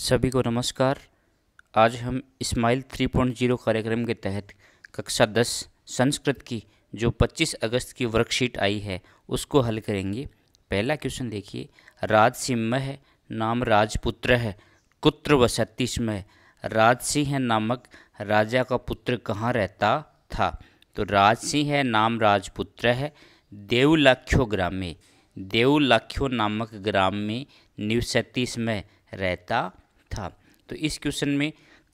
सभी को नमस्कार। आज हम स्माइल 3.0 कार्यक्रम के तहत कक्षा 10 संस्कृत की जो 25 अगस्त की वर्कशीट आई है उसको हल करेंगे। पहला क्वेश्चन देखिए, राजसिंह नाम राजपुत्र है, कुत्र वसति स्म। राजसिंह नामक राजा का पुत्र कहाँ रहता था? तो राजसिंह नाम राजपुत्र है, देवलाख्यो ग्राम में, देवलाख्यो नामक ग्राम में निवसति स्म, रहता था। तो इस क्वेश्चन में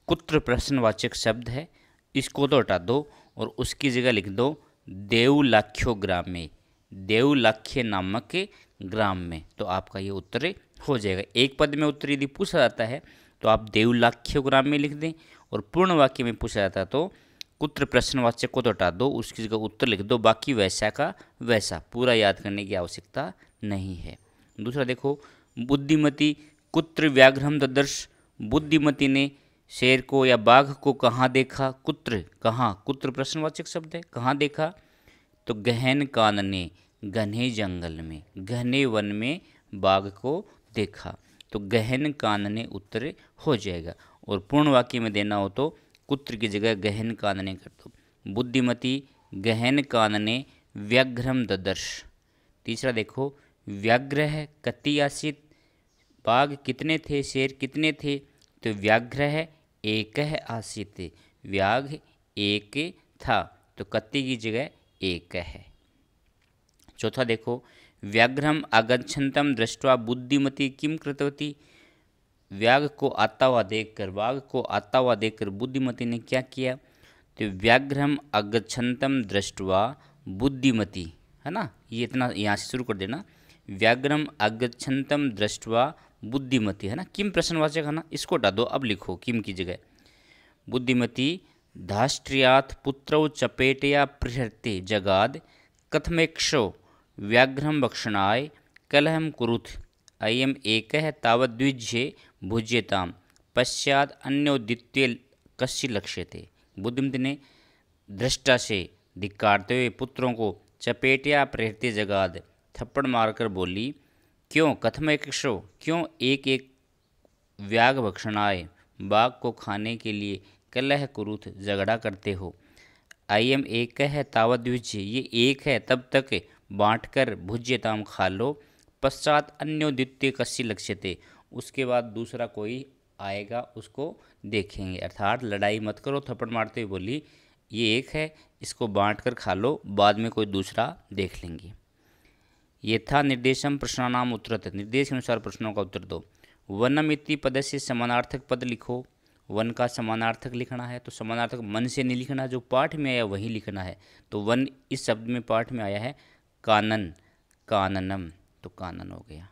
कुत्र प्रश्नवाचक शब्द है, इसको तो हटा दो और उसकी जगह लिख दो देवलाख्यो ग्राम में, देवलाख्य नामक ग्राम में। तो आपका ये उत्तर हो जाएगा। एक पद में उत्तर यदि पूछा जाता है तो आप देवलाख्यो ग्राम में लिख दें, और पूर्ण वाक्य में पूछा जाता है तो कुत्र प्रश्नवाचक को तो हटा दो, उसकी जगह उत्तर लिख दो, बाकी वैसा का वैसा, पूरा याद करने की आवश्यकता नहीं है। दूसरा देखो, बुद्धिमती कुत्र व्याघ्रम ददर्श। बुद्धिमती ने शेर को या बाघ को कहाँ देखा? कुत्र, कहाँ, कुत्र प्रश्नवाचक शब्द है, कहाँ देखा? तो गहन कानने, घने जंगल में, घने वन में बाघ को देखा। तो गहन कानने उत्तर हो जाएगा। और पूर्ण वाक्य में देना हो तो कुत्र की जगह गहन कानने कर दो। बुद्धिमती गहन कानने व्याघ्रम ददर्श। तीसरा देखो, व्याघ्र है कति आसीत, बाघ कितने थे, शेर कितने थे? तो व्याघ्र है एक है आसीत, व्याघ एक था, तो कति की जगह एक है। चौथा देखो, व्याघ्रम आगच्छन्तम दृष्ट्वा बुद्धिमती किम कृतवती। व्याघ को आता हुआ देखकर, बाघ को आता हुआ देखकर बुद्धिमती ने क्या किया? तो व्याघ्रम आगच्छन्तम दृष्ट्वा बुद्धिमती, है ना, ये इतना यहाँ से शुरू कर देना। व्याघ्रम आगच्छन्तम दृष्ट्वा बुद्धिमती, है ना, किम प्रश्नवाचक है ना, इसको हटा दो, अब लिखो किम की जगह। बुद्धिमती धाष्ट्रियाथ पुत्रौ चपेटया प्रहृते जगाद कथमेक्षो व्याघ्रम भक्षणाय कलहम कुरुथ। अयम एकः तावद्विज्ये भुज्यताम पश्चात अन्योदित्य कस्य लक्ष्यते। बुद्धिमती ने दृष्टा से धिक्कारते हुए पुत्रों को चपेटया प्रहृते जगाद, थप्पड़ मारकर बोली, क्यों कथमेक्षो, क्यों एक एक व्याघ भक्षणाय, बाघ को खाने के लिए, कलह कुरुथ झगड़ा करते हो। अयम एक है तावद्विज्य, ये एक है तब तक बांटकर, भुज्यताम खा लो, पश्चात अन्योदित्य कस्य लक्ष्यते, उसके बाद दूसरा कोई आएगा उसको देखेंगे। अर्थात लड़ाई मत करो, थप्पड़ मारते हुए बोली ये एक है, इसको बांटकर खा लो, बाद में कोई दूसरा देख लेंगे। यथा निर्देशम प्रश्नानाम उत्तरत, निर्देश के अनुसार प्रश्नों का उत्तर दो। वनम इति पद से समानार्थक पद लिखो। वन का समानार्थक लिखना है तो समानार्थक मन से नहीं लिखना, जो पाठ में आया वही लिखना है। तो वन इस शब्द में पाठ में आया है कानन, काननम, तो कानन हो गया।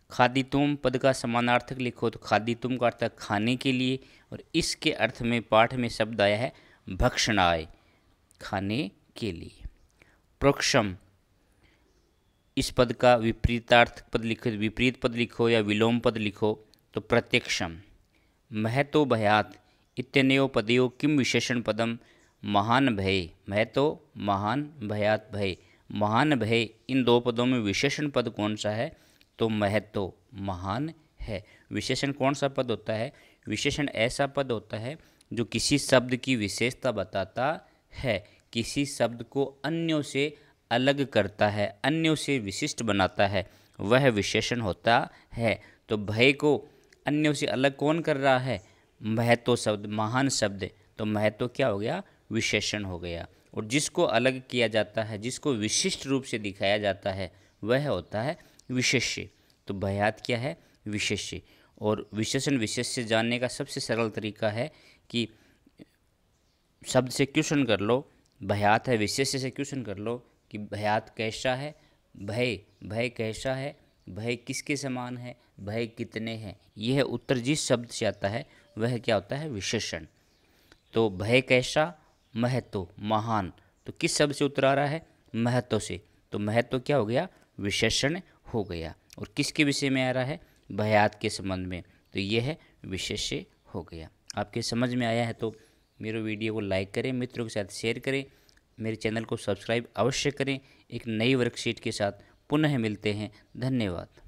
खादितुम पद का समानार्थक लिखो, तो खादितुम का अर्थ है खाने के लिए, और इसके अर्थ में पाठ में शब्द आया है भक्षणाय, खाने के लिए। प्रोक्षम, इस पद का विपरीतार्थ पद लिखो, विपरीत पद लिखो या विलोम पद लिखो, तो प्रत्यक्षम। महतो भयात इत्यनयो पदयो किम विशेषण पदम महान भय। महतो महान, भयात भय, महान भय, इन दो पदों में विशेषण पद कौन सा है? तो महतो, महान है। विशेषण कौन सा पद होता है? विशेषण ऐसा पद होता है जो किसी शब्द की विशेषता बताता है, किसी शब्द को अन्यों से अलग करता है, अन्यों से विशिष्ट बनाता है, वह विशेषण होता है। तो भय को अन्यों से अलग कौन कर रहा है? महतो शब्द, महान शब्द, तो महतो क्या हो गया? विशेषण हो गया। और जिसको अलग किया जाता है, जिसको विशिष्ट रूप से दिखाया जाता है, वह होता है विशेष्य। तो भयात क्या है? विशेष्य। और विशेषण विशेष्य जानने का सबसे सरल तरीका है कि शब्द से क्वेश्चन कर लो, भयात है, विशेष्य से क्वेश्चन कर लो कि भयात कैसा है, भय, भय कैसा है, भय किसके समान है, भय कितने हैं। यह उत्तर जिस शब्द से आता है वह क्या होता है? विशेषण। तो भय कैसा, महत्व, महान, तो किस शब्द से उत्तर आ रहा है? महत्व से, तो महत्व क्या हो गया? विशेषण हो गया। और किसके विषय में आ रहा है? भयात के संबंध में, तो यह है विशेष्य हो गया। आपके समझ में आया है तो मेरे वीडियो को लाइक करें, मित्रों के साथ शेयर करें, मेरे चैनल को सब्सक्राइब अवश्य करें। एक नई वर्कशीट के साथ पुनः मिलते हैं। धन्यवाद।